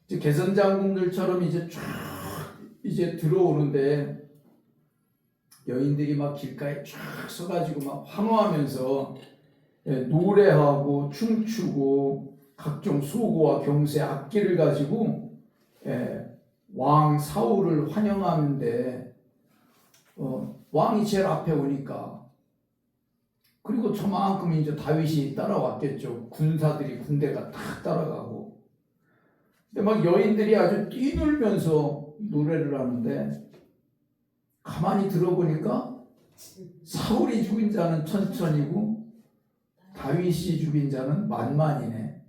이제 개선장군들처럼 이제 쫙 이제 들어오는데 여인들이 막 길가에 쫙 서가지고 막 환호하면서 노래하고 춤추고 각종 소고와 경세 악기를 가지고 왕 사울을 환영하는데 왕이 제일 앞에 오니까 그리고 저만큼 이제 다윗이 따라왔겠죠. 군사들이 군대가 딱 따라가고 근데 막 여인들이 아주 뛰놀면서 노래를 하는데 가만히 들어보니까 사울이 죽인 자는 천천이고 다윗이 죽인 자는 만만이네.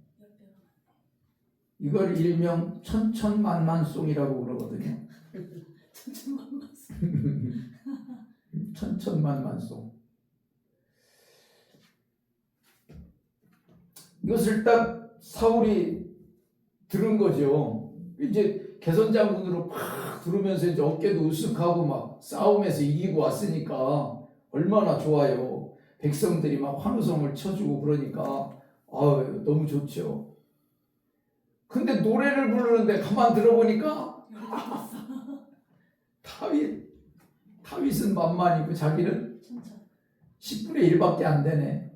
이걸 일명 천천만만송이라고 그러거든요. 천천만만송. 이것을 딱 사울이 들은 거죠. 이제 개선장군으로 막 부르면서 이제 어깨도 으쓱하고 막 싸움에서 이기고 왔으니까 얼마나 좋아요. 백성들이 막 환호성을 쳐주고 그러니까 너무 좋죠. 근데 노래를 부르는데 가만 들어보니까 다윗은 만만이고 자기는 10분의 1밖에 안 되네.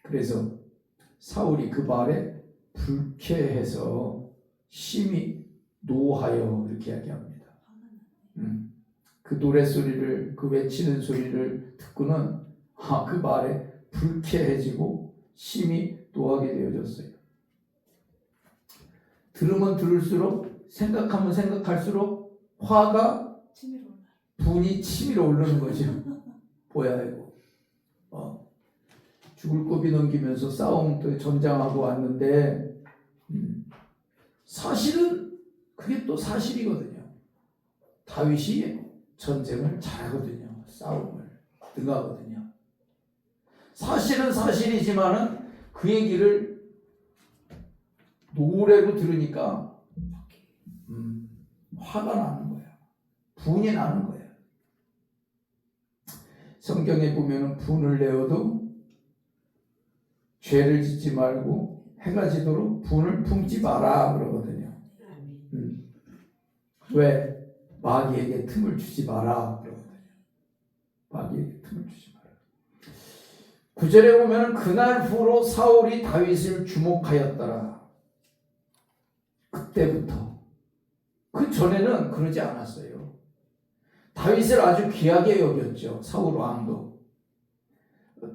그래서 사울이 그 말에 불쾌해서 심히 노하여 이렇게 이야기합니다. 그 노래소리를 그 외치는 소리를 듣고는 그 말에 불쾌해지고 심히 노하게 되어졌어요. 들으면 들을수록 생각하면 생각할수록 화가 분이 치밀어 오르는 거죠. 뭐야 이거. 죽을 고비 넘기면서 싸움도 전장하고 왔는데 사실은 그게 또 사실이거든요. 다윗이 전쟁을 잘하거든요. 싸움을 능하거든요. 사실은 사실이지만은 그 얘기를 노래로 들으니까 화가 나는 거야. 분이 나는 거야. 성경에 보면은 분을 내어도 죄를 짓지 말고 해가 지도록 분을 품지 마라 그러거든요. 왜? 마귀에게 틈을 주지 마라 그러거든요. 마귀에게 틈을 주지 마라. 9절에 보면 그날 후로 사울이 다윗을 주목하였더라. 그때부터. 그 전에는 그러지 않았어요. 다윗을 아주 귀하게 여겼죠. 사울 왕도.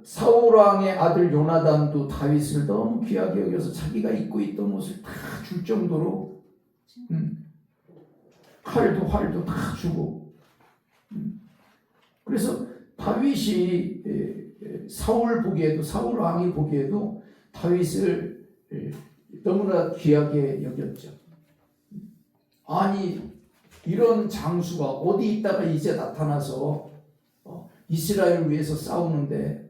사울 왕의 아들 요나단도 다윗을 너무 귀하게 여겨서 자기가 입고 있던 옷을 다 줄 정도로 칼도 활도 다 주고 그래서 다윗이 사울 왕이 보기에도 다윗을 너무나 귀하게 여겼죠. 아니 이런 장수가 어디 있다가 이제 나타나서 이스라엘을 위해서 싸우는데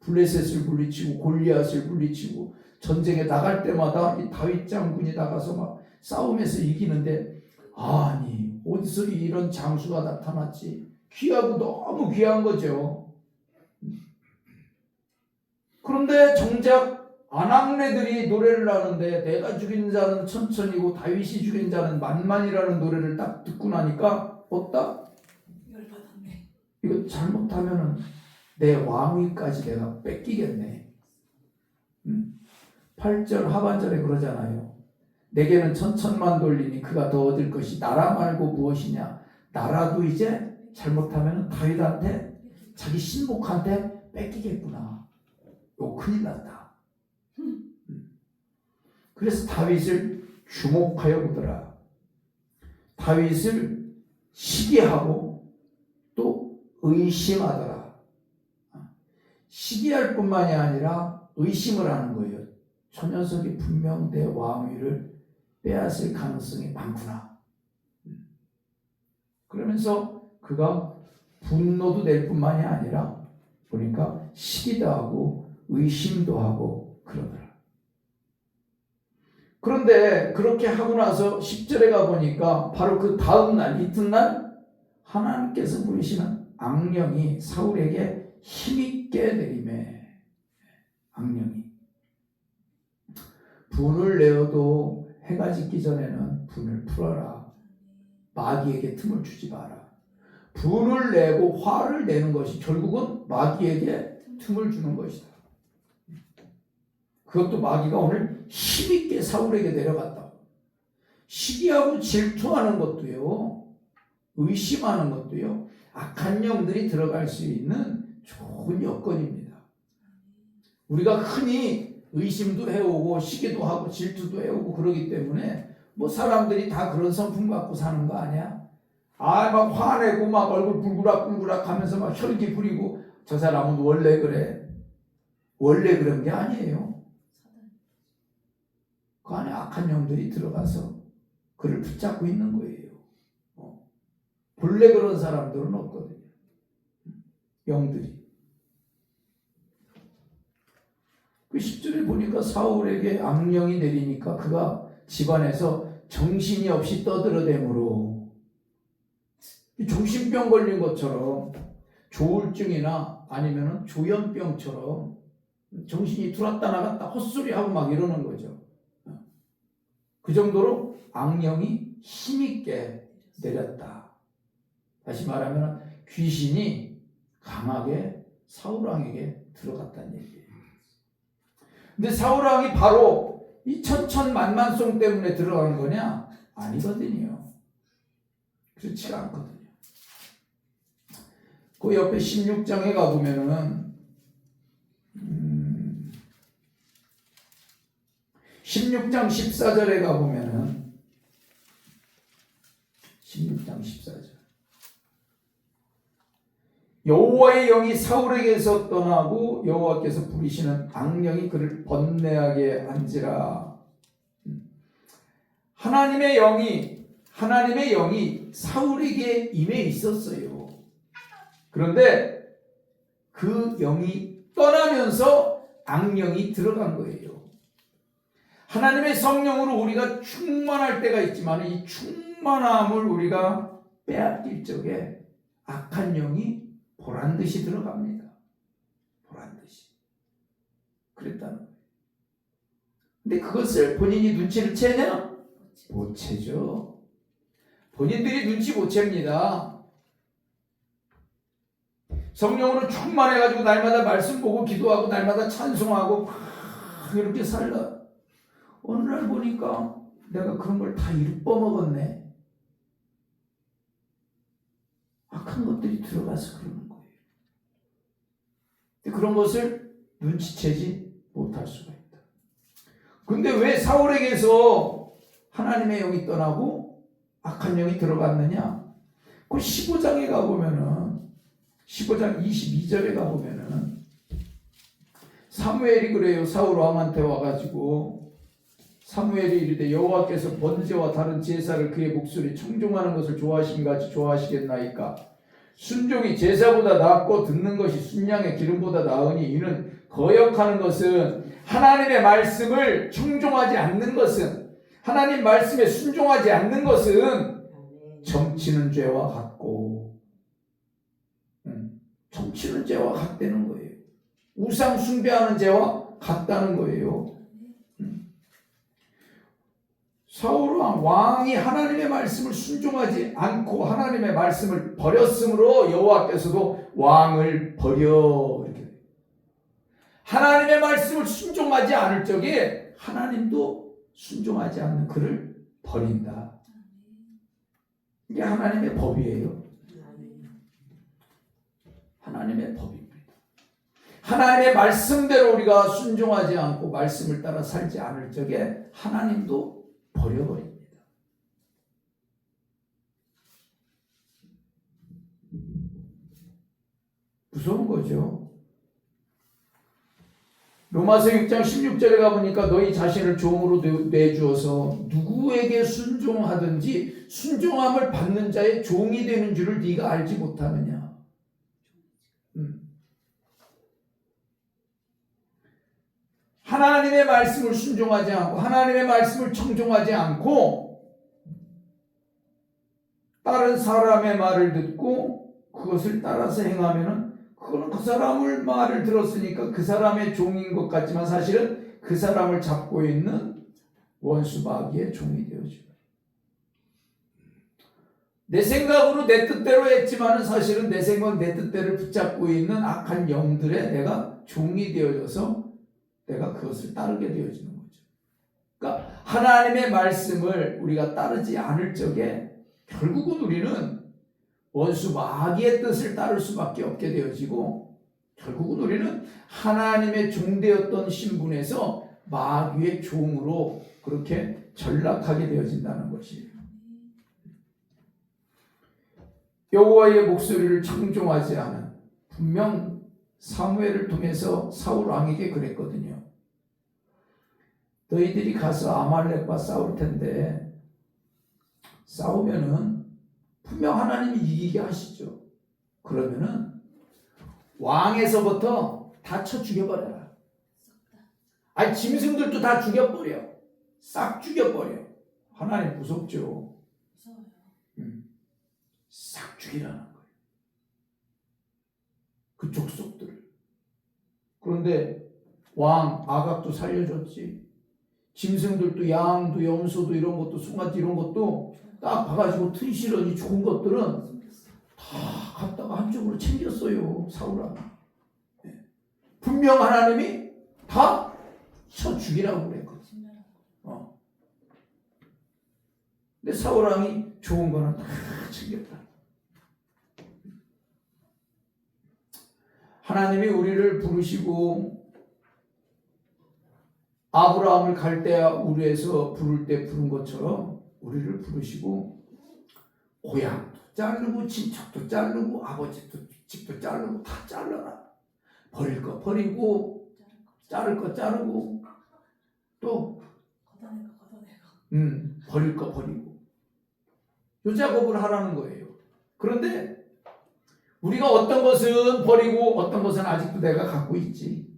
블레셋을 물리치고 골리앗을 물리치고 전쟁에 나갈 때마다 이 다윗 장군이 나가서 막 싸움에서 이기는데 아니 어디서 이런 장수가 나타났지? 귀하고 너무 귀한 거죠. 그런데 정작 아낙네들이 노래를 하는데 내가 죽인 자는 천천이고 다윗이 죽인 자는 만만이라는 노래를 딱 듣고 나니까 어따? 열받았네. 이거 잘못하면은 내 왕위까지 내가 뺏기겠네. 8절 하반절에 그러잖아요. 내게는 천천만 돌리니 그가 더 얻을 것이 나라 말고 무엇이냐. 나라도 이제 잘못하면 다윗한테 자기 신복한테 뺏기겠구나. 이거 큰일 났다. 그래서 다윗을 주목하여 보더라. 다윗을 시기하고 또 의심하더라. 시기할 뿐만이 아니라 의심을 하는 거예요. 저 녀석이 분명 내 왕위를 빼앗을 가능성이 많구나. 그러면서 그가 분노도 낼 뿐만이 아니라 보니까 시기도 하고 의심도 하고 그러더라. 그런데 그렇게 하고 나서 10절에 가보니까 바로 그 다음 날 이튿날 하나님께서 부리시는 악령이 사울에게 힘있게 내림에 악령이 분을 내어도 해가 짓기 전에는 분을 풀어라. 마귀에게 틈을 주지 마라. 분을 내고 화를 내는 것이 결국은 마귀에게 틈을 주는 것이다. 그것도 마귀가 오늘 힘있게 사울에게 내려갔다. 시기하고 질투하는 것도요, 의심하는 것도요, 악한 영들이 들어갈 수 있는 좋은 여건입니다. 우리가 흔히 의심도 해오고 시기도 하고 질투도 해오고 그러기 때문에 뭐 사람들이 다 그런 성품 갖고 사는 거 아니야? 막 화내고 막 얼굴 불구락불구락 하면서 막 혈기 부리고 저 사람은 원래 그래. 원래 그런 게 아니에요. 그 안에 악한 영들이 들어가서 그를 붙잡고 있는 거예요. 본래 그런 사람들은 없거든요. 영들이. 그 10절에 보니까 사울에게 악령이 내리니까 그가 집안에서 정신이 없이 떠들어대므로 정신병 걸린 것처럼 조울증이나 아니면 조현병처럼 정신이 들었다 나갔다 헛소리하고 막 이러는 거죠. 그 정도로 악령이 힘있게 내렸다. 다시 말하면 귀신이 강하게 사울왕에게 들어갔다는 얘기예요. 근데 사울왕이 바로 이 천천만만송 때문에 들어간 거냐? 아니거든요. 그렇지 않거든요. 그 옆에 16장에 가보면은 16장 14절에 가보면은 16장 14절 여호와의 영이 사울에게서 떠나고 여호와께서 부리시는 악령이 그를 번뇌하게 한지라. 하나님의 영이 사울에게 임해 있었어요. 그런데 그 영이 떠나면서 악령이 들어간 거예요. 하나님의 성령으로 우리가 충만할 때가 있지만 이 충만함을 우리가 빼앗길 적에 악한 영이 보란듯이 들어갑니다. 보란듯이. 그랬다는 거예요. 근데 그것을 본인이 눈치를 채냐? 못 채죠. 본인들이 눈치 못 챕니다. 성령으로 충만해가지고 날마다 말씀 보고 기도하고 날마다 찬송하고 막 이렇게 살라. 어느 날 보니까 내가 그런 걸 다 일뻐먹었네. 악한 것들이 들어가서 그러는 거예요. 그런 것을 눈치채지 못할 수가 있다. 근데 왜 사울에게서 하나님의 영이 떠나고 악한 영이 들어갔느냐? 그 15장에 가보면은 15장 22절에 가보면은 사무엘이 그래요. 사울 왕한테 와가지고 사무엘이 이르되 여호와께서 번제와 다른 제사를 그의 목소리 청종하는 것을 좋아하신 같이 좋아하시겠나이까? 순종이 제사보다 낫고 듣는 것이 순양의 기름보다 나으니 이는 거역하는 것은 하나님의 말씀을 청종하지 않는 것은 하나님 말씀에 순종하지 않는 것은 점치는 죄와 같고 점치는 죄와 같다는 거예요. 우상 숭배하는 죄와 같다는 거예요. 사울 왕이 하나님의 말씀을 순종하지 않고 하나님의 말씀을 버렸으므로 여호와께서도 왕을 버려 이렇게. 하나님의 말씀을 순종하지 않을 적에 하나님도 순종하지 않는 그를 버린다. 이게 하나님의 법이에요. 하나님의 법입니다. 하나님의 말씀대로 우리가 순종하지 않고 말씀을 따라 살지 않을 적에 하나님도 버려버립니다. 무서운 거죠. 로마서 6장 16절에 가보니까 너희 자신을 종으로 내주어서 누구에게 순종하든지 순종함을 받는 자의 종이 되는 줄을 네가 알지 못하느냐. 하나님의 말씀을 순종하지 않고 하나님의 말씀을 청종하지 않고 다른 사람의 말을 듣고 그것을 따라서 행하면은 그거는 그 사람을 말을 들었으니까 그 사람의 종인 것 같지만 사실은 그 사람을 잡고 있는 원수 마귀의 종이 되어지고, 내 생각으로 내 뜻대로 했지만은 사실은 내 생각 내 뜻대로 붙잡고 있는 악한 영들의 내가 종이 되어져서 내가 그것을 따르게 되어지는 거죠. 그러니까 하나님의 말씀을 우리가 따르지 않을 적에 결국은 우리는 원수 마귀의 뜻을 따를 수밖에 없게 되어지고, 결국은 우리는 하나님의 종되었던 신분에서 마귀의 종으로 그렇게 전락하게 되어진다는 것이에요. 여호와의 목소리를 청종하지 않은, 분명 사무엘을 통해서 사울 왕에게 그랬거든요. 너희들이 가서 아말렉과 싸울 텐데 싸우면은 분명 하나님이 이기게 하시죠. 그러면은 왕에서부터 다 쳐 죽여버려라. 아니 짐승들도 다 죽여버려. 싹 죽여버려. 하나님 무섭죠. 싹 죽이라는 거예요. 그 족속들을. 그런데 왕 아각도 살려줬지. 짐승들도 양도 염소도 이런 것도 송아지 이런 것도 딱 봐가지고 튼실하니 좋은 것들은 다 갖다가 한쪽으로 챙겼어요. 사울왕. 분명 하나님이 다 쳐 죽이라고 그랬거든. 근데 사울왕이 좋은 거는 다 챙겼다. 하나님이 우리를 부르시고 아브라함을 갈대아 우르에서 부를 때 부른 것처럼 우리를 부르시고 고향도 자르고 친척도 자르고 아버지도 집도 자르고 다 잘라라. 버릴 거 버리고 자를 거 자르고 또 버릴 거 버리고 요 작업을 하라는 거예요. 그런데 우리가 어떤 것은 버리고 어떤 것은 아직도 내가 갖고 있지.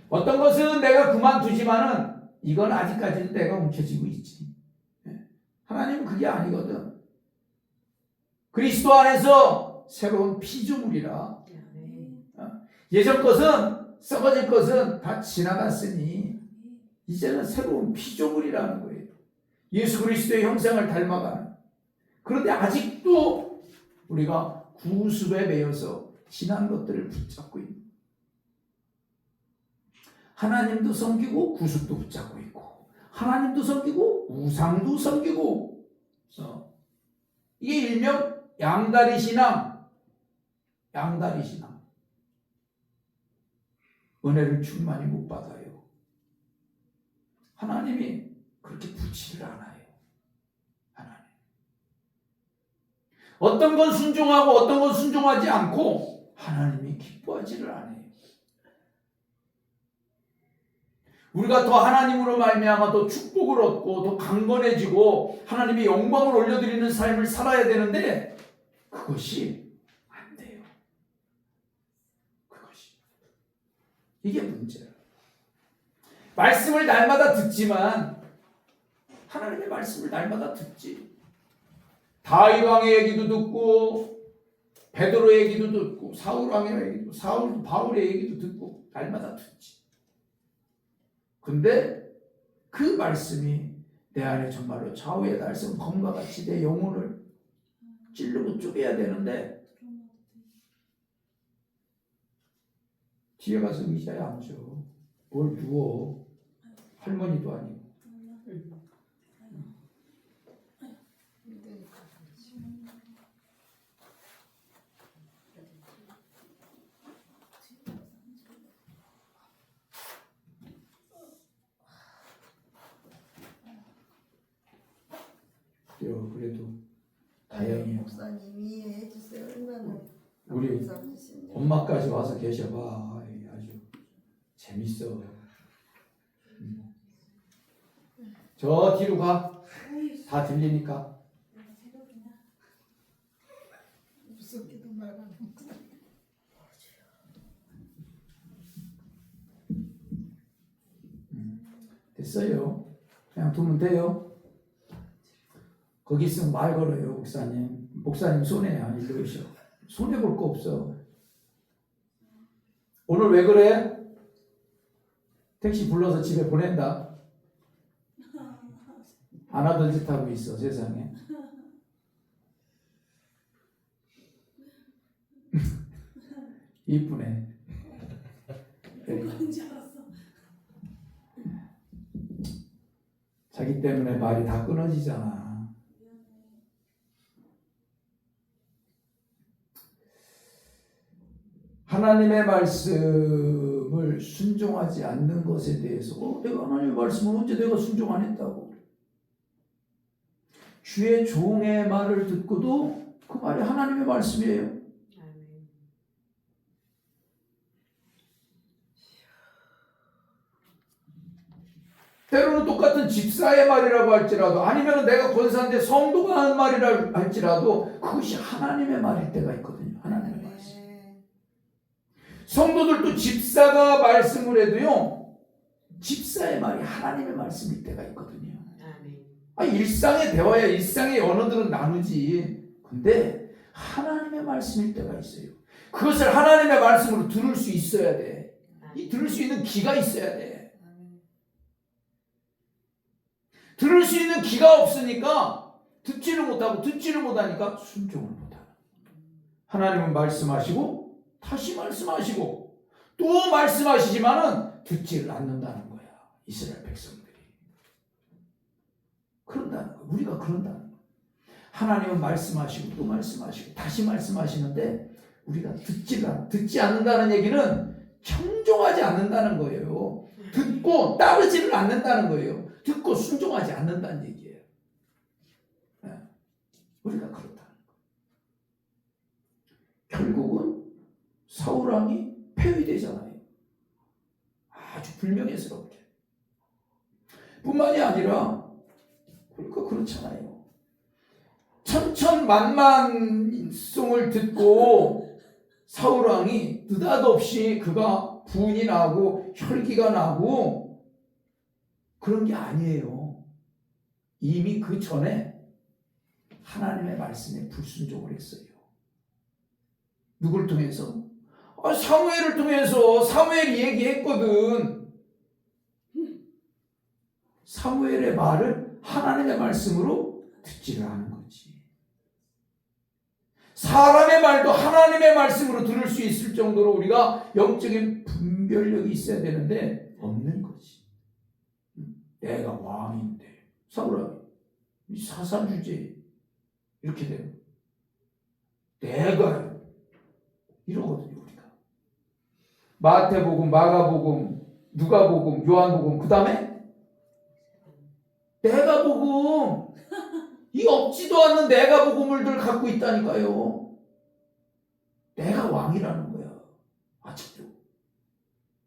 어떤 것은 내가 그만두지만은 이건 아직까지도 내가 움켜쥐고 있지. 하나님은 그게 아니거든. 그리스도 안에서 새로운 피조물이라. 예전 것은 썩어질 것은 다 지나갔으니 이제는 새로운 피조물이라는 거예요. 예수 그리스도의 형상을 닮아가는. 그런데 아직도 우리가 구습에 매여서 지난 것들을 붙잡고 있는. 하나님도 섬기고 구습도 붙잡고 있고, 하나님도 섬기고 우상도 섬기고, 이게 일명 양다리 신앙. 양다리 신앙. 은혜를 충만히 못 받아요. 하나님이 그렇게 붙이를 않아요. 하나님. 어떤 건 순종하고 어떤 건 순종하지 않고 하나님이 기뻐하지를 않아요. 우리가 더 하나님으로 말미암아 더 축복을 얻고 더 강건해지고 하나님의 영광을 올려드리는 삶을 살아야 되는데 그것이 안 돼요. 그것이. 이게 문제예요. 말씀을 날마다 듣지만 하나님의 말씀을 날마다 듣지. 다윗 왕의 얘기도 듣고 베드로의 얘기도 듣고 사울 왕의 얘기도 사울 바울의 얘기도 듣고 날마다 듣지. 근데 그 말씀이 내 안에 정말로 좌우의 달성 검과 같이 내 영혼을 찌르고 쪼개야 되는데 뒤에 가서 의자에 앉아. 뭘 누워. 할머니도 아니고. 그래도 다행히 목사님 이해해 주세요. 얼마나 우리 감사하시냐. 엄마까지 와서 계셔봐. 아주 재밌어. 저 뒤로 가. 다 들리니까. 무섭게도 말하는 됐어요. 그냥 두면 돼요. 거기 있으면 말 걸어요, 목사님. 목사님 손해야. 일로 오셔. 손해 볼 거 없어. 오늘 왜 그래? 택시 불러서 집에 보낸다. 안 하던 짓 하고 있어 세상에. 이쁘네. 그런 줄 알았어. 자기 때문에 말이 다 끊어지잖아. 하나님의 말씀을 순종하지 않는 것에 대해서 내가 하나님의 말씀을 언제 내가 순종 안 했다고. 주의 종의 말을 듣고도 그 말이 하나님의 말씀이에요. 때로는 똑같은 집사의 말이라고 할지라도 아니면 내가 권사인데 성도가 하는 말이라 할지라도 그것이 하나님의 말일 때가 있거든요. 하나님의 말씀. 성도들도 집사가 말씀을 해도요, 집사의 말이 하나님의 말씀일 때가 있거든요. 일상의 대화야, 일상의 언어들은 나누지. 근데 하나님의 말씀일 때가 있어요. 그것을 하나님의 말씀으로 들을 수 있어야 돼. 이 들을 수 있는 귀가 있어야 돼. 들을 수 있는 귀가 없으니까 듣지를 못하니까 순종을 못하는. 하나님은 말씀하시고 다시 말씀하시고 또 말씀하시지만은 듣지를 않는다는 거야. 이스라엘 백성들이. 그런다는 거야. 우리가 그런다는 거야. 하나님은 말씀하시고 또 말씀하시고 다시 말씀하시는데 우리가 듣지 않는다는 얘기는 청종하지 않는다는 거예요. 듣고 따르지를 않는다는 거예요. 듣고 순종하지 않는다는 얘기예요. 네. 우리가 그렇다는 거예요. 결국은 사울왕이 폐위되잖아요. 아주 불명예스럽게. 뿐만이 아니라 그러니까 그렇잖아요. 천천만만송을 듣고 사울왕이 느닷없이 그가 분이 나고 혈기가 나고 그런 게 아니에요. 이미 그 전에 하나님의 말씀에 불순종을 했어요. 누굴 통해서? 사무엘을 통해서. 사무엘이 얘기했거든. 사무엘의 말을 하나님의 말씀으로 듣지를 않은 거지. 사람의 말도 하나님의 말씀으로 들을 수 있을 정도로 우리가 영적인 분별력이 있어야 되는데 없는 거지. 내가 왕인데 사울아 사상 주제 이렇게 되면 내가 이러거든요. 우리가 마태복음, 마가복음, 누가복음, 요한복음, 그 다음에 내가 복음, 이 없지도 않는 내가 복음을 갖고 있다니까요. 내가 왕이라는 거야. 아직도.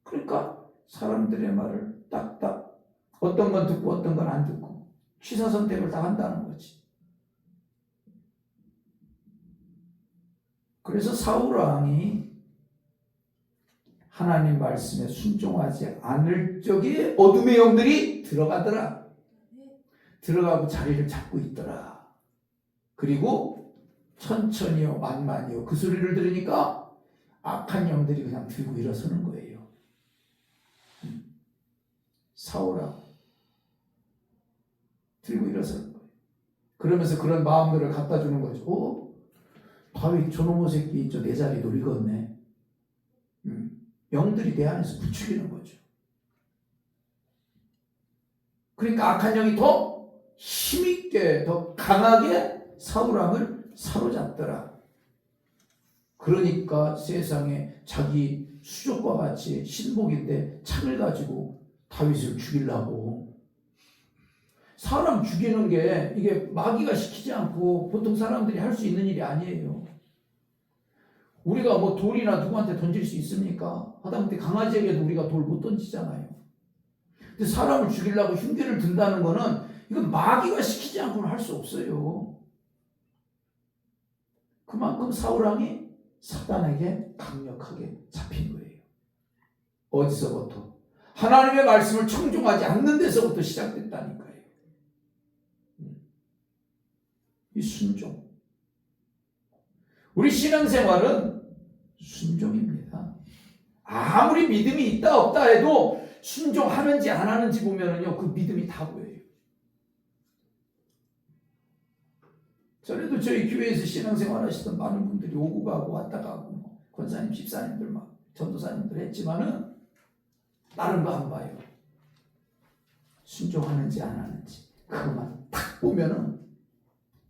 그러니까 사람들의 말을 딱딱 어떤 건 듣고 어떤 건 안 듣고 취사 선택을 다 한다는 거지. 그래서 사울 왕이 하나님 말씀에 순종하지 않을 적에 어둠의 영들이 들어가더라. 들어가고 자리를 잡고 있더라. 그리고 천천히요 만만히요 그 소리를 들으니까 악한 영들이 그냥 들고 일어서는 거예요. 사울아 들고 일어서는 거예요. 그러면서 그런 마음들을 갖다 주는 거죠. 다윗 저놈의 새끼 저 내 자리 노리겠네. 영들이 내 안에서 부추기는 거죠. 그러니까 악한 영이 더 힘있게 더 강하게 사울왕을 사로잡더라. 그러니까 세상에 자기 수족과 같이 신복인데 창을 가지고 다윗을 죽이려고. 사람 죽이는 게 이게 마귀가 시키지 않고 보통 사람들이 할 수 있는 일이 아니에요. 우리가 뭐 돌이나 누구한테 던질 수 있습니까? 하다못해 강아지에게도 우리가 돌 못 던지잖아요. 근데 사람을 죽이려고 흉기를 든다는 거는 이건 마귀가 시키지 않고는 할 수 없어요. 그만큼 사울왕이 사단에게 강력하게 잡힌 거예요. 어디서부터? 하나님의 말씀을 청종하지 않는 데서부터 시작됐다니까요. 이 순종. 우리 신앙생활은 순종입니다. 아무리 믿음이 있다 없다 해도 순종하는지 안 하는지 보면은요, 그 믿음이 다 보여요. 전에도 저희 교회에서 신앙생활 하시던 많은 분들이 오고 가고 왔다 가고 권사님, 집사님들 막 전도사님들 했지만은 다른 거 안 봐요. 순종하는지 안 하는지 그것만 딱 보면은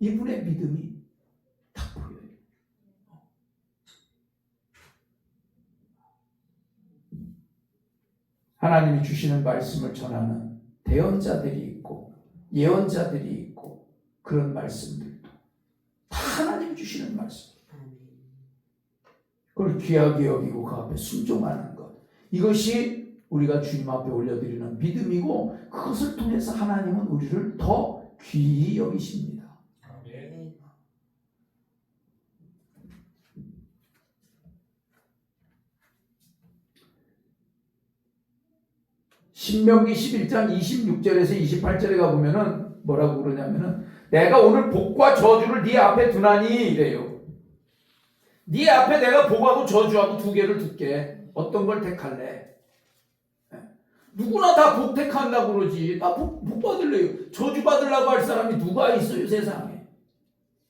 이분의 믿음이 딱 보여요. 하나님이 주시는 말씀을 전하는 대언자들이 있고 예언자들이 있고 그런 말씀들도 다 하나님 주시는 말씀. 그걸 귀하게 여기고 그 앞에 순종하는 것. 이것이 우리가 주님 앞에 올려드리는 믿음이고 그것을 통해서 하나님은 우리를 더 귀히 여기십니다. 아멘. 신명기 11장 26절에서 28절에 가보면은 뭐라고 그러냐면은 내가 오늘 복과 저주를 네 앞에 두나니 이래요. 네 앞에 내가 복하고 저주하고 두 개를 둘게. 어떤 걸 택할래? 누구나 다 복 택한다고 그러지. 나 복 받을래요. 저주 받으려고 할 사람이 누가 있어요 세상에.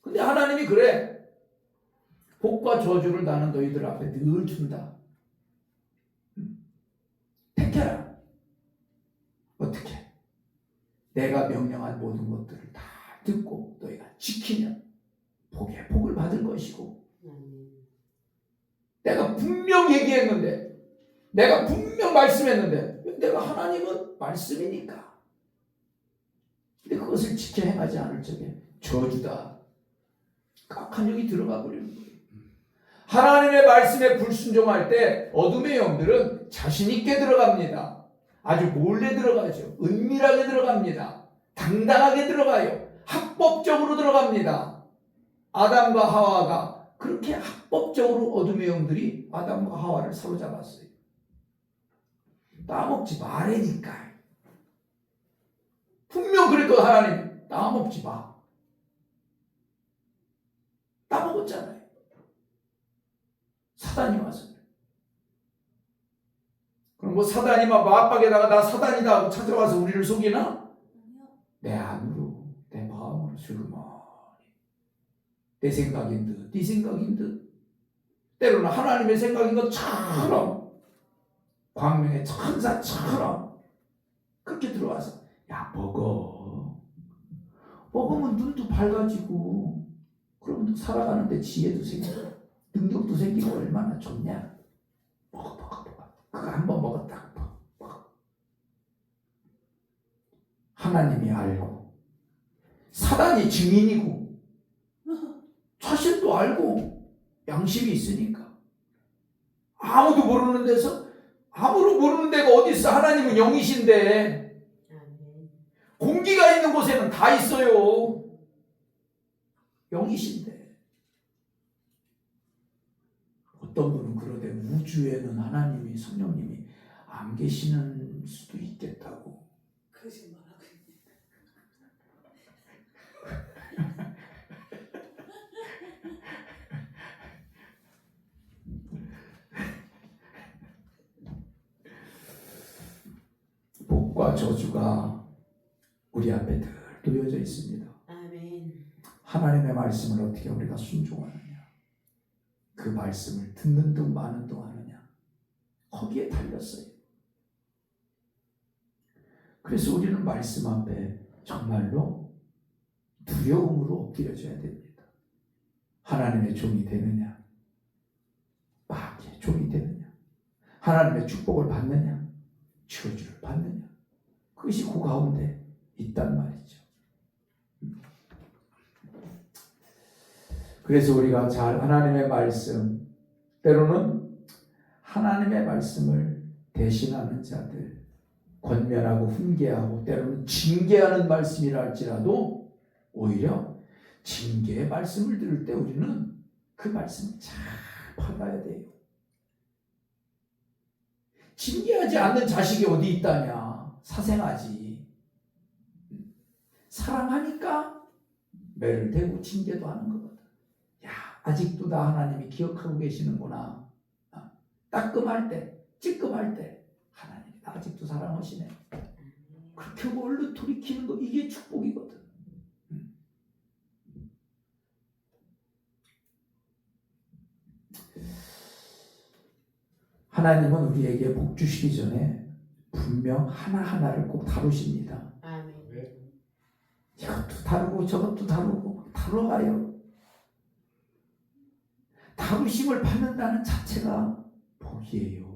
근데 하나님이 그래. 복과 저주를 나는 너희들 앞에 늘 준다. 택해라. 어떻게? 내가 명령한 모든 것들을 다 듣고 너희가 지키면 복에 복을 받을 것이고 내가 분명 얘기했는데 내가 분명 말씀했는데 내가 하나님은 말씀이니까 근데 그것을 지켜 행하지 않을 적에 저주다. 깍한 영이 들어가 버리는 거예요. 하나님의 말씀에 불순종할 때 어둠의 영들은 자신 있게 들어갑니다. 아주 몰래 들어가죠. 은밀하게 들어갑니다. 당당하게 들어가요. 합법적으로 들어갑니다. 아담과 하와가 그렇게 합법적으로 어둠의 영들이 아담과 하와를 사로잡았어요. 따먹지 말라니까. 분명 그랬거든 하나님. 따먹지 마. 따먹었잖아요. 사단이 와서. 그럼 뭐 사단이 막 마압박에다가 나 사단이다 하고 찾아와서 우리를 속이나? 내 안으로 내 마음으로 슬그머니 내 생각인 듯 네 생각인 듯 때로는 하나님의 생각인 것처럼 광명의 천사처럼 그렇게 들어와서 야 먹으면 눈도 밝아지고 그러면 살아가는데 지혜도 생기고 능력도 생기고 얼마나 좋냐. 먹어 그거 한번 먹었다. 먹어. 하나님이 알고 사단이 증인이고 자신도 알고 양심이 있으니까 아무도 모르는 데서 아무도 모르는 데가 어디 있어. 하나님은 영이신데 공기가 있는 곳에는 다 있어요. 영이신데 어떤 분은 그러되 우주에는 하나님이 성령님이 안 계시는 수도 있겠다고. 거짓말하고 있네. 복과 저주가 우리 앞에 늘 놓여져 있습니다. 아멘. 하나님의 말씀을 어떻게 우리가 순종하느냐, 그 말씀을 듣는 둥 마는 둥 하느냐, 거기에 달렸어요. 그래서 우리는 말씀 앞에 정말로 두려움으로 엎드려져야 됩니다. 하나님의 종이 되느냐, 마귀의 종이 되느냐, 하나님의 축복을 받느냐, 저주를 받느냐, 그것이 그 가운데 있단 말이죠. 그래서 우리가 잘 하나님의 말씀, 때로는 하나님의 말씀을 대신하는 자들, 권면하고 훈계하고 때로는 징계하는 말씀이라 할지라도 오히려 징계의 말씀을 들을 때 우리는 그 말씀을 잘 받아야 돼요. 징계하지 않는 자식이 어디 있다냐. 사생하지. 사랑하니까 매를 대고 징계도 하는 거거든. 야, 아직도 나 하나님이 기억하고 계시는구나. 따끔할 때, 찌끔할 때 하나님이 나 아직도 사랑하시네. 그렇게 얼른 돌이키는 거 이게 축복이거든. 하나님은 우리에게 복 주시기 전에 분명 하나하나를 꼭 다루십니다. 아멘. 이것도 다루고 저것도 다루고 다뤄가요. 다루심을 받는다는 자체가 복이에요.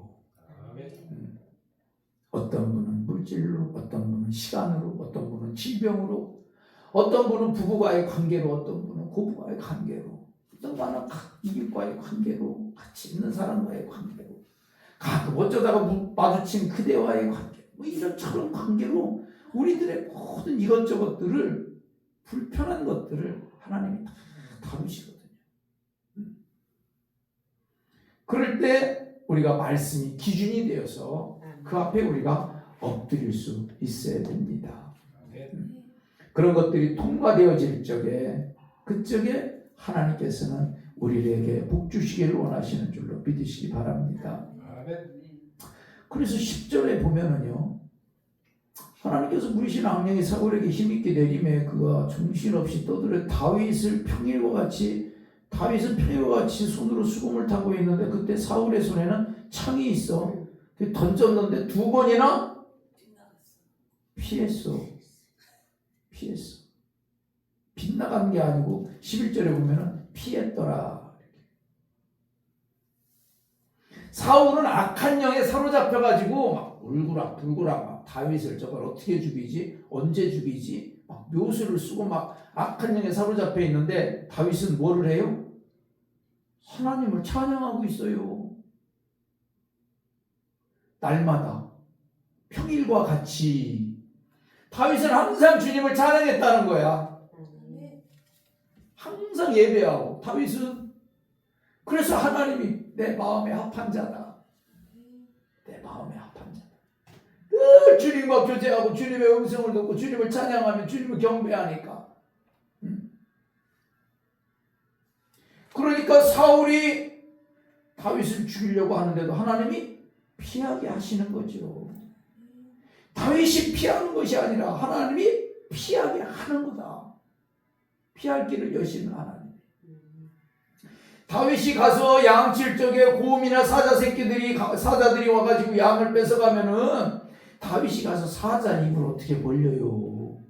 어떤 분은 물질로, 어떤 분은 시간으로, 어떤 분은 질병으로, 어떤 분은 부부와의 관계로, 어떤 분은 고부와의 관계로, 어떤 분은 이웃과의 관계로, 같이 있는 사람과의 관계로, 가끔 어쩌다가 마주친 그대와의 관계, 뭐 이런저런 관계로 우리들의 모든 이것저것들을, 불편한 것들을 하나님이 다 다루시거든요. 그럴 때 우리가 말씀이 기준이 되어서 그 앞에 우리가 엎드릴 수 있어야 됩니다. 그런 것들이 통과되어질 적에 그쪽에 하나님께서는 우리에게 복 주시기를 원하시는 줄로 믿으시기 바랍니다. 그래서 10절에 보면은요, 하나님께서 부리신 악령이 사울에게 힘있게 내림에 그가 정신없이 떠들어 다윗은 평일과 같이 손으로 수금을 타고 있는데 그때 사울의 손에는 창이 있어. 던졌는데 2번이나 피했어. 빗나간 게 아니고 11절에 보면은 피했더라. 사울은 악한 영에 사로잡혀가지고 막 울고락 막 다윗을 저걸 어떻게 죽이지? 언제 죽이지? 막 묘수를 쓰고 막 악한 영에 사로잡혀 있는데 다윗은 뭐를 해요? 하나님을 찬양하고 있어요. 날마다 평일과 같이 다윗은 항상 주님을 찬양했다는 거야. 항상 예배하고 다윗은 그래서 하나님이 내 마음에 합한 자다. 내 마음에 합한 자다. 늘 주님과 교제하고 주님의 음성을 듣고 주님을 찬양하며 주님을 경배하니까. 그러니까 사울이 다윗을 죽이려고 하는데도 하나님이 피하게 하시는 거죠. 다윗이 피하는 것이 아니라 하나님이 피하게 하는 거다. 피할 길을 여시는 하나님. 다윗이 가서 양칠 적에 곰이나 사자들이 와가지고 양을 뺏어가면은 다윗이 가서 사자 입을 어떻게 벌려요?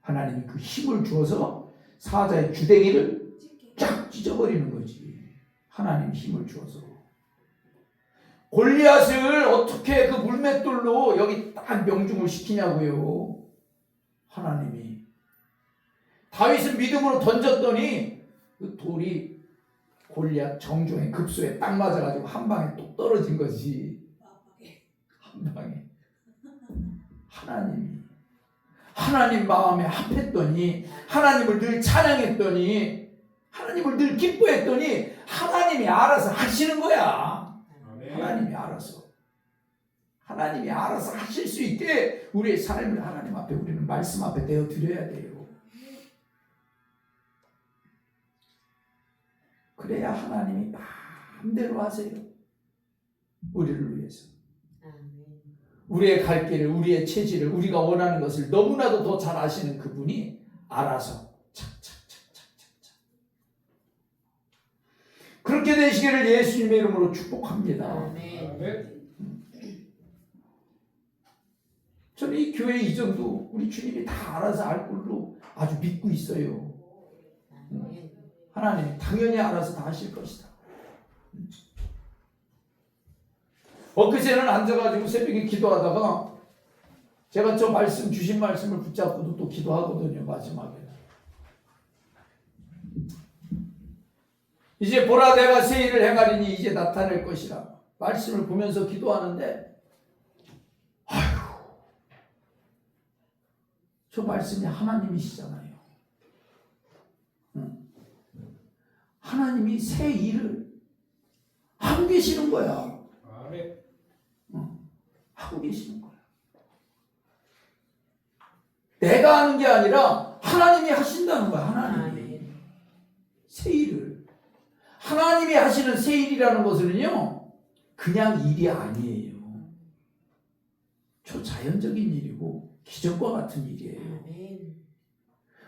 하나님이 그 힘을 주어서 사자의 주댕이를 쫙 찢어버리는 거지. 하나님이 힘을 주어서. 골리앗을 어떻게 그 물맷돌로 여기 딱 명중을 시키냐고요. 하나님이. 다윗은 믿음으로 던졌더니 그 돌이 골리앗 정중의 급소에 딱 맞아가지고 한 방에 뚝 떨어진 거지. 한 방에. 하나님 마음에 합했더니, 하나님을 늘 찬양했더니, 하나님을 늘 기뻐했더니 하나님이 알아서 하시는 거야. 하나님이 알아서 하실 수 있게 우리의 삶을 하나님 앞에, 우리는 말씀 앞에 내어 드려야 돼요. 그래야 하나님이 마음대로 하세요. 우리를 위해서. 우리의 갈 길을, 우리의 체질을, 우리가 원하는 것을 너무나도 더 잘 아시는 그분이 알아서 착착착착착착. 그렇게 되시기를 예수님의 이름으로 축복합니다. 아멘. 저는 이 교회 이전도 우리 주님이 다 알아서 알 걸로 아주 믿고 있어요. 하나님 당연히 알아서 다 하실 것이다. 엊그제는 앉아가지고 새벽에 기도하다가 제가 저 말씀 주신 말씀을 붙잡고도 또 기도하거든요. 마지막에 이제 보라 내가 새 일을 행하리니 이제 나타낼 것이라 말씀을 보면서 기도하는데 저 말씀이 하나님이시잖아요. 하나님이 새 일을 하고 계시는 거야. 하고 계시는 거야. 내가 하는 게 아니라 하나님이 하신다는 거야. 하나님이 새 일을. 하나님이 하시는 새 일이라는 것은요, 그냥 일이 아니에요. 초자연적인 일이고 기적과 같은 일이에요. 아멘.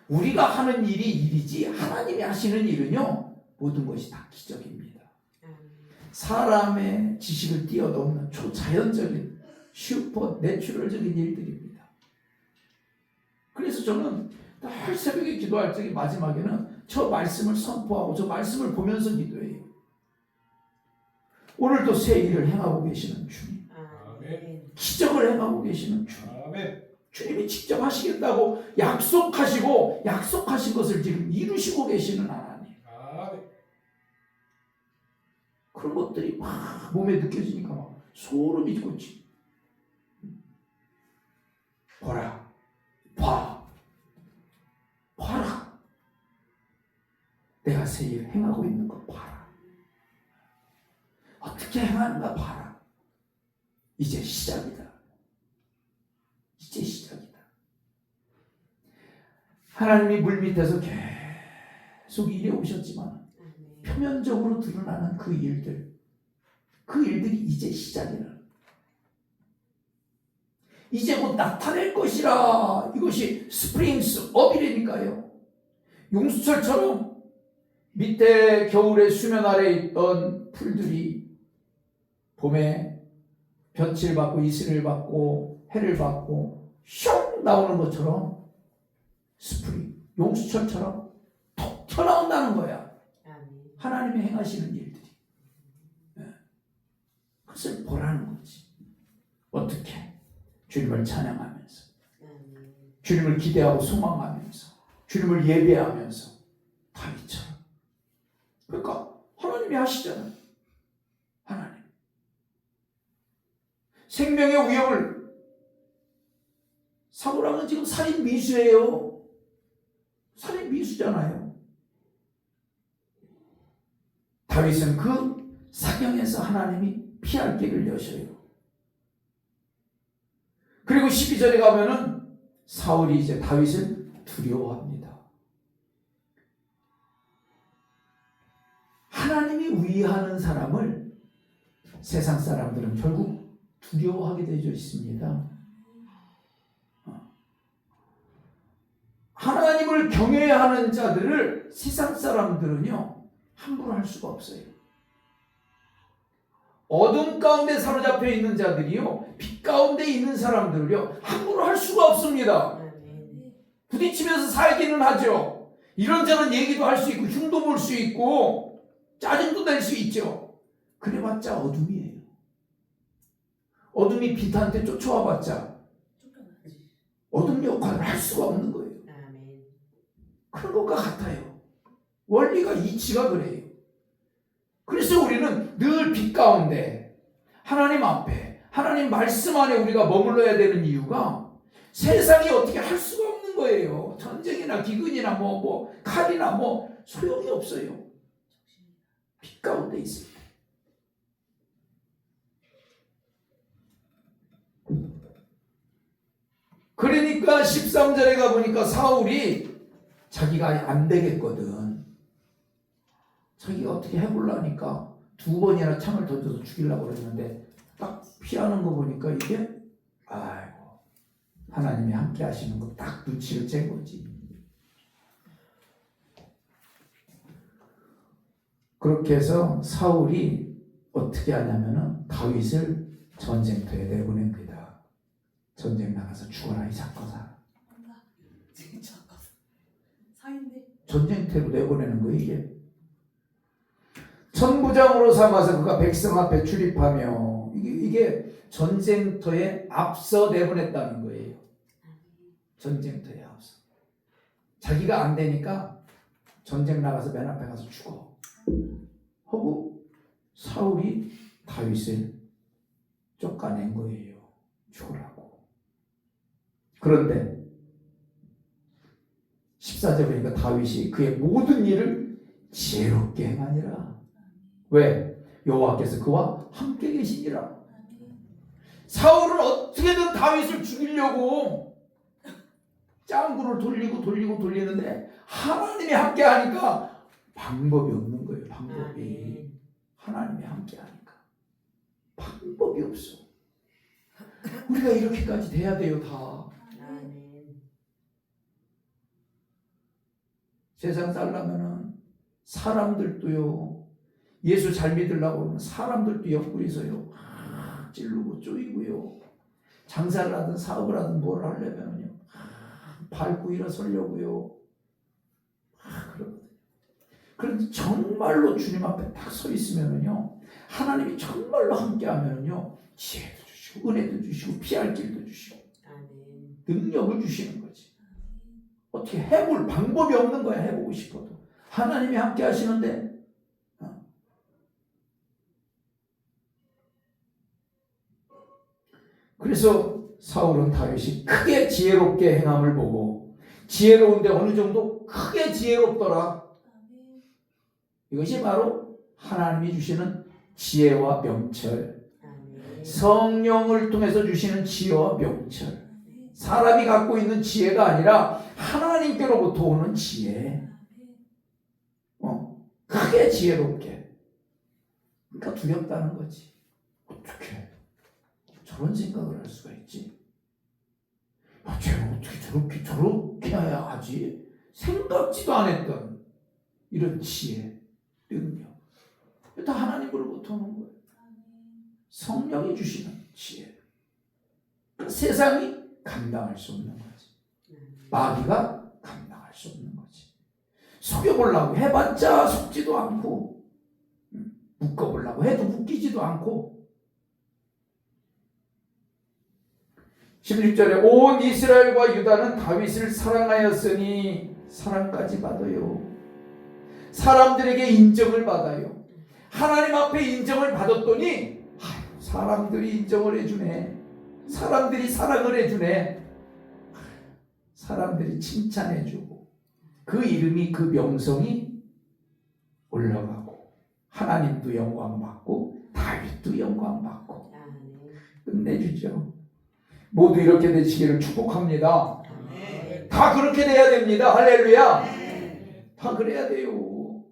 우리가 하는 일이 일이지 하나님이 하시는 일은요 모든 것이 다 기적입니다. 아멘. 사람의 지식을 뛰어넘는 초자연적인 슈퍼 내추럴적인 일들입니다. 그래서 저는 늘 새벽에 기도할 적에 마지막에는 저 말씀을 선포하고 저 말씀을 보면서 기도해요. 오늘도 새 일을 행하고 계시는 주님, 아멘. 기적을 행하고 계시는 주님, 아멘. 주님이 직접 하시겠다고 약속하시고 약속하신 것을 지금 이루시고 계시는 하나님. 아멘. 그런 것들이 막 몸에 느껴지니까 막 소름이 돋지. 보라, 봐라. 내가 새 일 행하고 있는 거 봐라. 어떻게 행하는가 봐라. 이제 시작이다. 이제 시작이다. 하나님이 물밑에서 계속 일해 오셨지만 아멘. 표면적으로 드러나는 그 일들이 이제 시작이라. 이제 곧 나타낼 것이라. 이것이 스프링스 업이라니까요. 용수철처럼 밑에 겨울에 수면 아래 있던 풀들이 봄에 볕을 받고 이슬을 받고 해를 받고 슉 나오는 것처럼 스프링, 용수철처럼 톡 튀어나온다는 거야. 아멘. 하나님이 행하시는 일들이. 그것을 보라는 거지. 어떻게? 주님을 찬양하면서, 아멘. 주님을 기대하고 소망하면서, 주님을 예배하면서 다윗처럼. 그러니까 하나님이 하시잖아요. 하나님. 생명의 위협을, 사울왕은 지금 살인 미수예요. 살인 미수잖아요. 다윗은 그 사경에서 하나님이 피할 길을 여셔요. 그리고 12절에 가면은 사울이 이제 다윗을 두려워합니다. 하나님이 위하는 사람을 세상 사람들은 결국 두려워하게 되어 있습니다. 하나님을 경외하는 자들을 세상 사람들은요 함부로 할 수가 없어요. 어둠 가운데 사로잡혀 있는 자들이요 빛 가운데 있는 사람들을요 함부로 할 수가 없습니다. 아멘. 부딪히면서 살기는 하죠. 이런저런 얘기도 할 수 있고 흉도 볼 수 있고 짜증도 낼 수 있죠. 그래봤자 어둠이에요. 어둠이 빛한테 쫓아와봤자 쫓겨나지. 어둠 역할을 할 수가 없는 거예요. 아멘. 그런 것과 같아요. 원리가 이치가 그래요. 그래서 우리는 늘 빛 가운데 하나님 앞에 하나님 말씀 안에 우리가 머물러야 되는 이유가 세상이 어떻게 할 수가 없는 거예요. 전쟁이나 기근이나 뭐 칼이나 뭐 소용이 없어요. 빛 가운데 있을 때. 그러니까 13절에 가보니까 사울이 자기가 안 되겠거든. 자기가 어떻게 해보려니까 2번이나 창을 던져서 죽이려고 그랬는데 딱 피하는 거 보니까 이게 아이고 하나님이 함께 하시는 거 딱 눈치를 챈 거지. 그렇게 해서 사울이 어떻게 하냐면은 다윗을 전쟁터에 내보냅니다. 전쟁 나가서 죽어라 이 작거사. 진짜 아까 사인데. 전쟁터로 내보내는 거예요 이게. 천부장으로 삼아서 그가 백성 앞에 출입하며 이게 전쟁터에 앞서 내보냈다는 거예요. 전쟁터에 앞서. 자기가 안 되니까 전쟁 나가서 맨 앞에 가서 죽어. 하고 사울이 다윗을 쫓아낸 거예요. 죽으라고. 그런데 14절에 보니까 다윗이 그의 모든 일을 지혜롭게 행하니라. 왜? 여호와께서 그와 함께 계시니라. 사울은 어떻게든 다윗을 죽이려고 짱구를 돌리는데 하나님이 함께 하니까 방법이 없는 거예요. 방법이. 하나님이 함께 하니까 방법이 없어. 우리가 이렇게까지 돼야 돼요. 다 아멘. 세상 살려면은 사람들도요, 예수 잘 믿으려고 하면 사람들도 옆구리서요 찌르고 쪼이고요, 장사를 하든 사업을 하든 뭘 하려면요 밟고 일어서려고요 그러거든요. 그런데 정말로 주님 앞에 딱 서 있으면은요, 하나님이 정말로 함께하면은요, 지혜도 주시고 은혜도 주시고 피할 길도 주시고 아멘. 능력을 주시는 거지. 어떻게 해볼 방법이 없는 거야. 해보고 싶어도 하나님이 함께 하시는데. 그래서 사울은 다윗이 크게 지혜롭게 행함을 보고, 지혜로운데 어느 정도 크게 지혜롭더라. 이것이 바로 하나님이 주시는 지혜와 명철, 아멘. 성령을 통해서 주시는 지혜와 명철, 사람이 갖고 있는 지혜가 아니라 하나님께로부터 오는 지혜. 크게 지혜롭게. 그러니까 두렵다는 거지. 어떻게 저런 생각을 할 수가 있지? 쟤는 어떻게 저렇게 해야 하지? 생각지도 안 했던 이런 지혜, 능력. 다 하나님으로부터 오는 거예요. 성령이 주시는 지혜. 세상이 감당할 수 없는 거지. 마귀가 감당할 수 없는 거지. 속여보려고 해봤자 속지도 않고, 묶어보려고 해도 묶이지도 않고. 16절에 온 이스라엘과 유다는 다윗을 사랑하였으니, 사랑까지 받아요. 사람들에게 인정을 받아요. 하나님 앞에 인정을 받았더니 사람들이 인정을 해주네, 사람들이 사랑을 해주네, 사람들이 칭찬해주고, 그 이름이, 그 명성이 올라가고, 하나님도 영광받고 다윗도 영광받고. 끝내주죠. 모두 이렇게 되시기를 축복합니다. 다 그렇게 돼야 됩니다. 할렐루야. 다 그래야 돼요.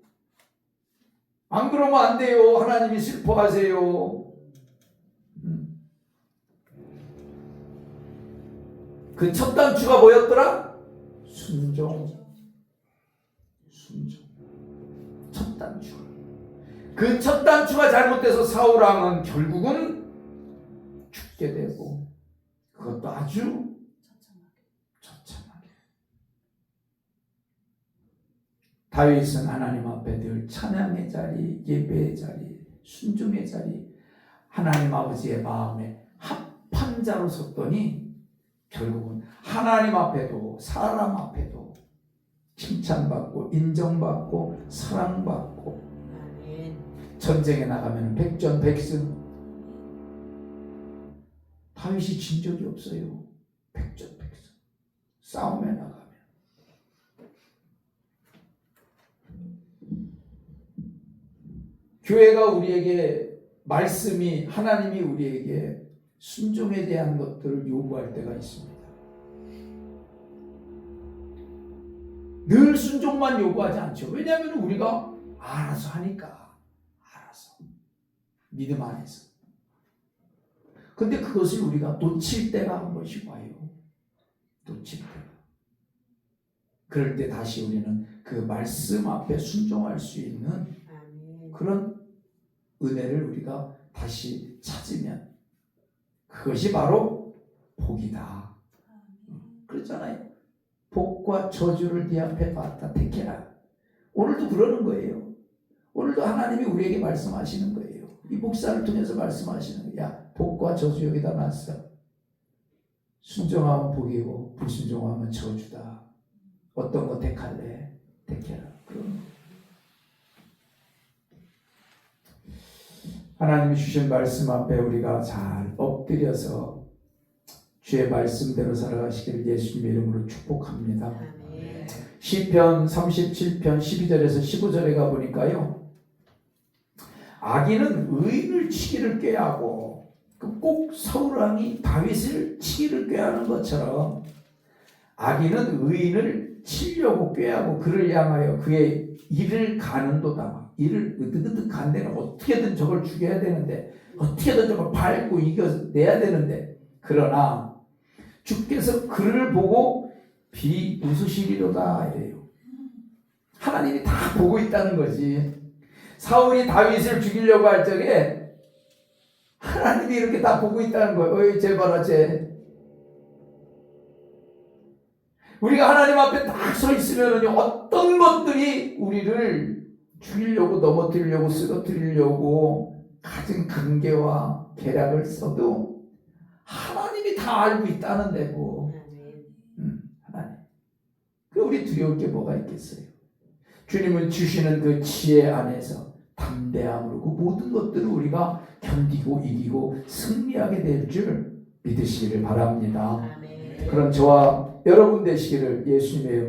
안 그러면 안 돼요. 하나님이 슬퍼하세요. 그 첫 단추가 뭐였더라? 순종. 첫 단추. 그 첫 단추가 잘못돼서 사울 왕은 결국은 죽게 되고, 그것도 아주 처참하게. 다윗은 하나님 앞에 늘 찬양의 자리, 예배의 자리, 순종의 자리, 하나님 아버지의 마음에 합한 자로 섰더니 결국은 하나님 앞에도 사람 앞에도 칭찬받고 인정받고 사랑받고, 전쟁에 나가면 백전백승. 다윗이 진 적이 없어요. 백전백승. 싸움에 나가면. 교회가 우리에게, 말씀이, 하나님이 우리에게 순종에 대한 것들을 요구할 때가 있습니다. 늘 순종만 요구하지 않죠. 왜냐하면 우리가 알아서 하니까. 알아서. 믿음 안에서. 근데 그것을 우리가 놓칠 때가 한 번씩 와요. 놓칠 때가. 그럴 때 다시 우리는 그 말씀 앞에 순종할 수 있는 그런 은혜를 우리가 다시 찾으면 그것이 바로 복이다. 그렇잖아요. 복과 저주를 네 앞에 놨다 택해라. 오늘도 그러는 거예요. 오늘도 하나님이 우리에게 말씀하시는 거예요. 이 목사를 통해서 말씀하시는 거예요. 야, 복과 저주 여기다 놨어. 순종하면 복이고 불순종하면 저주다. 어떤 거 택할래? 택해라. 그러는 거예요. 하나님이 주신 말씀 앞에 우리가 잘 엎드려서 주의 말씀대로 살아가시기를 예수님의 이름으로 축복합니다. 시편 37편 12절에서 15절에 가보니까요, 악인은 의인을 치기를 꾀하고, 꼭 사울왕이 다윗을 치기를 꾀하는 것처럼 악인은 의인을 치려고 꾀하고 그를 향하여 그의 일을 가는도다. 이를 으득으득 간대는 어떻게든 저걸 죽여야 되는데, 어떻게든 저걸 밟고 이겨내야 되는데, 그러나 주께서 그를 보고 비웃으시리로다 이래요. 하나님이 다 보고 있다는 거지. 사울이 다윗을 죽이려고 할 적에 하나님이 이렇게 다 보고 있다는 거예요. 어이 쟤 봐라 쟤. 우리가 하나님 앞에 딱 서 있으면 어떤 것들이 우리를 죽이려고 넘어뜨리려고 쓰러뜨리려고 가진 관계와 계략을 써도 하나님이 다 알고 있다는 데고. 하나님. 그 우리 두려울 게 뭐가 있겠어요? 주님은 주시는 그 지혜 안에서 담대함으로 그 모든 것들을 우리가 견디고 이기고 승리하게 될 줄 믿으시기를 바랍니다. 그런 저와 여러분 되시기를 예수님의